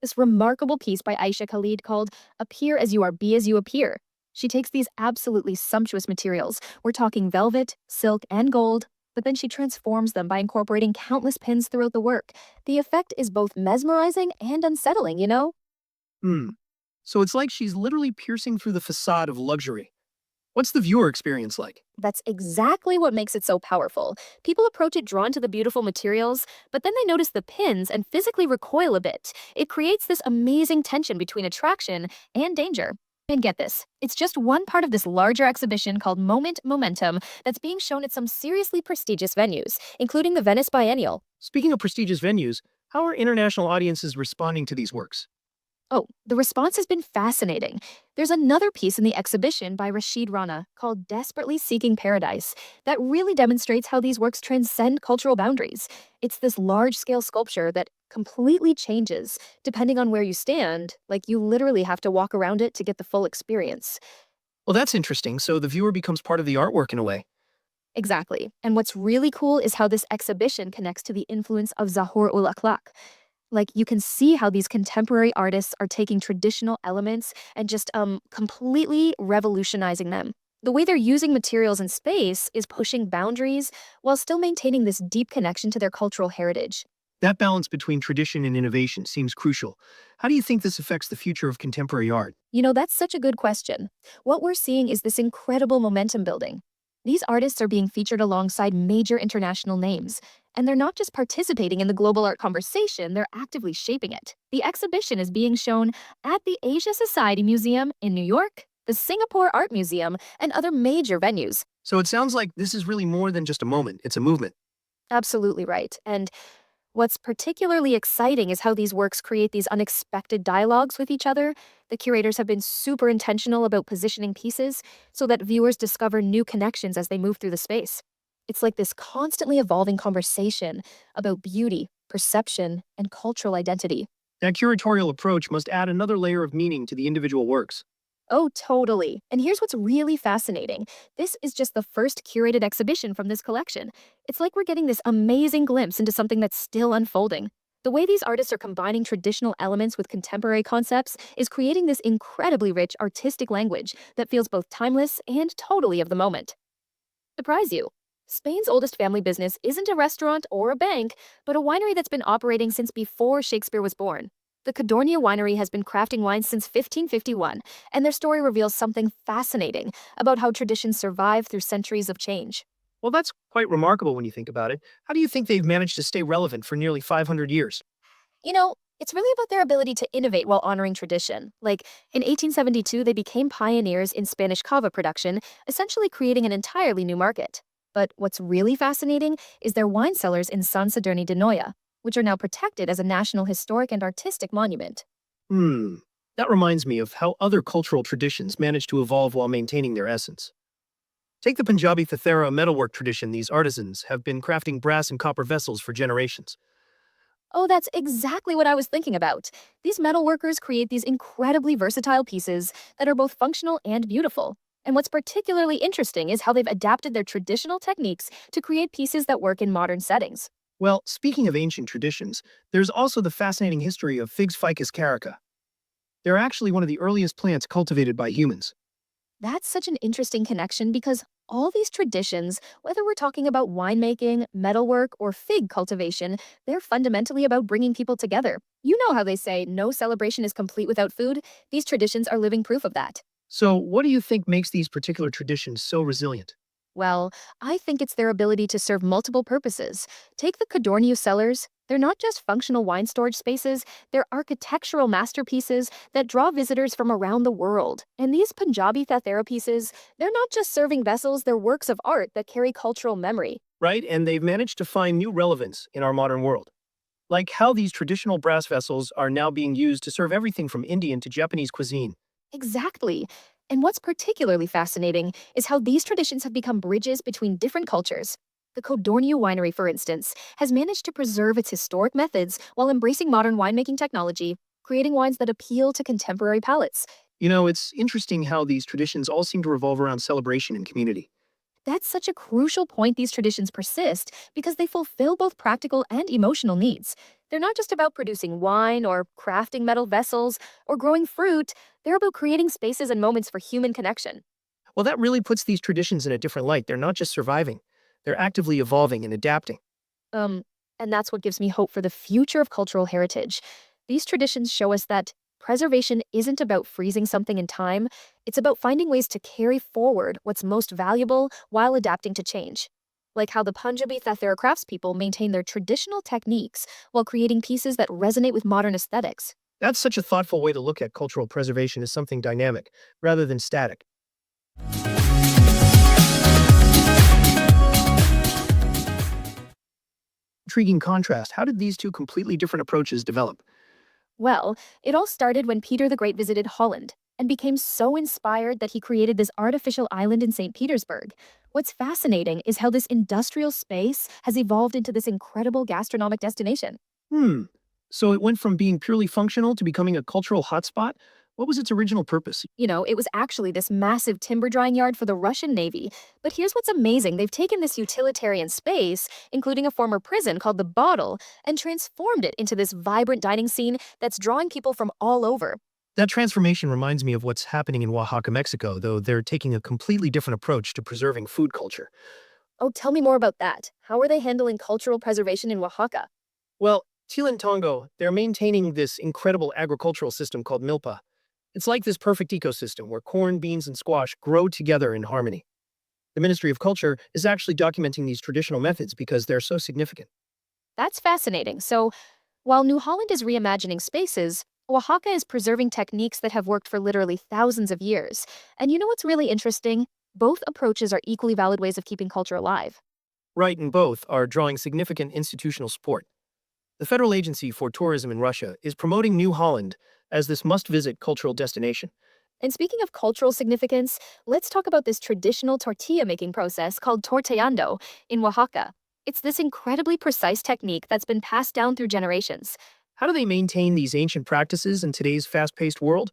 this remarkable piece by Aisha Khalid called Appear as You Are, Be as You Appear. She takes these absolutely sumptuous materials. We're talking velvet, silk, and gold, but then she transforms them by incorporating countless pins throughout the work. The effect is both mesmerizing and unsettling, you know? Hmm. So it's like she's literally piercing through the facade of luxury. What's the viewer experience like? That's exactly what makes it so powerful. People approach it drawn to the beautiful materials, but then they notice the pins and physically recoil a bit. It creates this amazing tension between attraction and danger. And get this, it's just one part of this larger exhibition called Moment Momentum that's being shown at some seriously prestigious venues, including the Venice Biennial. Speaking of prestigious venues, how are international audiences responding to these works? Oh, the response has been fascinating. There's another piece in the exhibition by Rashid Rana called Desperately Seeking Paradise that really demonstrates how these works transcend cultural boundaries. It's this large scale sculpture that completely changes depending on where you stand. Like, you literally have to walk around it to get the full experience. Well, that's interesting. So the viewer becomes part of the artwork in a way. Exactly. And what's really cool is how this exhibition connects to the influence of Zahor ul Akhlaq. Like, you can see how these contemporary artists are taking traditional elements and just completely revolutionizing them. The way they're using materials and space is pushing boundaries while still maintaining this deep connection to their cultural heritage. That balance between tradition and innovation seems crucial. How do you think this affects the future of contemporary art? You know, that's such a good question. What we're seeing is this incredible momentum building. These artists are being featured alongside major international names, and they're not just participating in the global art conversation, they're actively shaping it. The exhibition is being shown at the Asia Society Museum in New York, the Singapore Art Museum, and other major venues. So it sounds like this is really more than just a moment, it's a movement. Absolutely right. And what's particularly exciting is how these works create these unexpected dialogues with each other. The curators have been super intentional about positioning pieces so that viewers discover new connections as they move through the space. It's like this constantly evolving conversation about beauty, perception, and cultural identity. That curatorial approach must add another layer of meaning to the individual works. Oh, totally. And here's what's really fascinating. This is just the first curated exhibition from this collection. It's like we're getting this amazing glimpse into something that's still unfolding. The way these artists are combining traditional elements with contemporary concepts is creating this incredibly rich artistic language that feels both timeless and totally of the moment. Surprise you. Spain's oldest family business isn't a restaurant or a bank, but a winery that's been operating since before Shakespeare was born. The Cadornia Winery has been crafting wines since 1551, and their story reveals something fascinating about how traditions survive through centuries of change. Well, that's quite remarkable when you think about it. How do you think they've managed to stay relevant for nearly 500 years? You know, it's really about their ability to innovate while honoring tradition. Like, in 1872, they became pioneers in Spanish cava production, essentially creating an entirely new market. But what's really fascinating is their wine cellars in San Sadurni de Noia, which are now protected as a National Historic and Artistic Monument. Hmm. That reminds me of how other cultural traditions manage to evolve while maintaining their essence. Take the Punjabi Thethera metalwork tradition. These artisans have been crafting brass and copper vessels for generations. Oh, that's exactly what I was thinking about. These metalworkers create these incredibly versatile pieces that are both functional and beautiful. And what's particularly interesting is how they've adapted their traditional techniques to create pieces that work in modern settings. Well, speaking of ancient traditions, there's also the fascinating history of Figs ficus carica. They're actually one of the earliest plants cultivated by humans. That's such an interesting connection because all these traditions, whether we're talking about winemaking, metalwork, or fig cultivation, they're fundamentally about bringing people together. You know how they say no celebration is complete without food? These traditions are living proof of that. So, what do you think makes these particular traditions so resilient? Well, I think it's their ability to serve multiple purposes. Take the Cadorniu cellars. They're not just functional wine storage spaces, they're architectural masterpieces that draw visitors from around the world. And these Punjabi Thathera pieces, they're not just serving vessels, they're works of art that carry cultural memory. Right? And they've managed to find new relevance in our modern world. Like how these traditional brass vessels are now being used to serve everything from Indian to Japanese cuisine. Exactly. And what's particularly fascinating is how these traditions have become bridges between different cultures. The Codorniu Winery, for instance, has managed to preserve its historic methods while embracing modern winemaking technology, creating wines that appeal to contemporary palates. You know, it's interesting how these traditions all seem to revolve around celebration and community. That's such a crucial point. These traditions persist because they fulfill both practical and emotional needs. They're not just about producing wine or crafting metal vessels or growing fruit, they're about creating spaces and moments for human connection. Well, that really puts these traditions in a different light. They're not just surviving, they're actively evolving and adapting. Um, and that's what gives me hope for the future of cultural heritage. These traditions show us that preservation isn't about freezing something in time, it's about finding ways to carry forward what's most valuable while adapting to change. Like how the Punjabi Thathara craftspeople maintain their traditional techniques while creating pieces that resonate with modern aesthetics. That's such a thoughtful way to look at cultural preservation as something dynamic rather than static. Intriguing contrast. How did these two completely different approaches develop? Well, it all started when Peter the Great visited Holland and became so inspired that he created this artificial island in St. Petersburg. What's fascinating is how this industrial space has evolved into this incredible gastronomic destination. Hmm. So it went from being purely functional to becoming a cultural hotspot? What was its original purpose? It was actually this massive timber drying yard for the Russian Navy. But here's what's amazing, they've taken this utilitarian space, including a former prison called the Bottle, and transformed it into this vibrant dining scene that's drawing people from all over. That transformation reminds me of what's happening in Oaxaca, Mexico, though they're taking a completely different approach to preserving food culture. Oh, tell me more about that. How are they handling cultural preservation in Oaxaca? Well, Tilantongo, they're maintaining this incredible agricultural system called Milpa. It's like this perfect ecosystem where corn, beans, and squash grow together in harmony. The Ministry of Culture is actually documenting these traditional methods because they're so significant. That's fascinating. So, while New Holland is reimagining spaces, Oaxaca is preserving techniques that have worked for literally thousands of years. And you know what's really interesting? Both approaches are equally valid ways of keeping culture alive. Right, and both are drawing significant institutional support. The Federal Agency for Tourism in Russia is promoting New Holland as this must visit cultural destination. And speaking of cultural significance, let's talk about this traditional tortilla making process called tortillando in Oaxaca. It's this incredibly precise technique that's been passed down through generations. How do they maintain these ancient practices in today's fast paced world?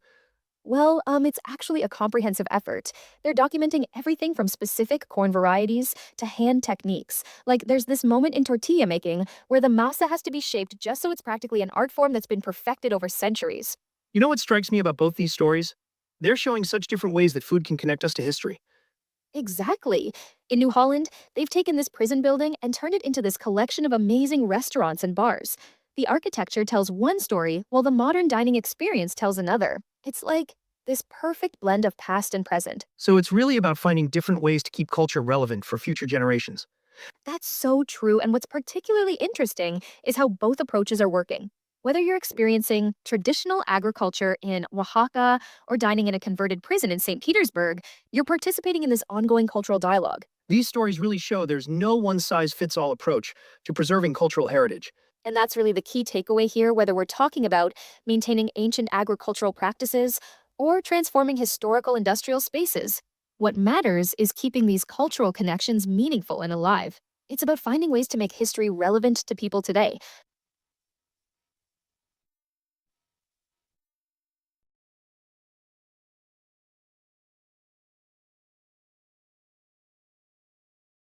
Well, it's actually a comprehensive effort. They're documenting everything from specific corn varieties to hand techniques. Like, there's this moment in tortilla making where the masa has to be shaped just so it's practically an art form that's been perfected over centuries. You know what strikes me about both these stories? They're showing such different ways that food can connect us to history. Exactly. In New Holland, they've taken this prison building and turned it into this collection of amazing restaurants and bars. The architecture tells one story, while the modern dining experience tells another. It's like this perfect blend of past and present. So it's really about finding different ways to keep culture relevant for future generations. That's so true, and what's particularly interesting is how both approaches are working. Whether you're experiencing traditional agriculture in Oaxaca or dining in a converted prison in St. Petersburg, you're participating in this ongoing cultural dialogue. These stories really show there's no one size fits all approach to preserving cultural heritage. And that's really the key takeaway here, whether we're talking about maintaining ancient agricultural practices or transforming historical industrial spaces. What matters is keeping these cultural connections meaningful and alive. It's about finding ways to make history relevant to people today,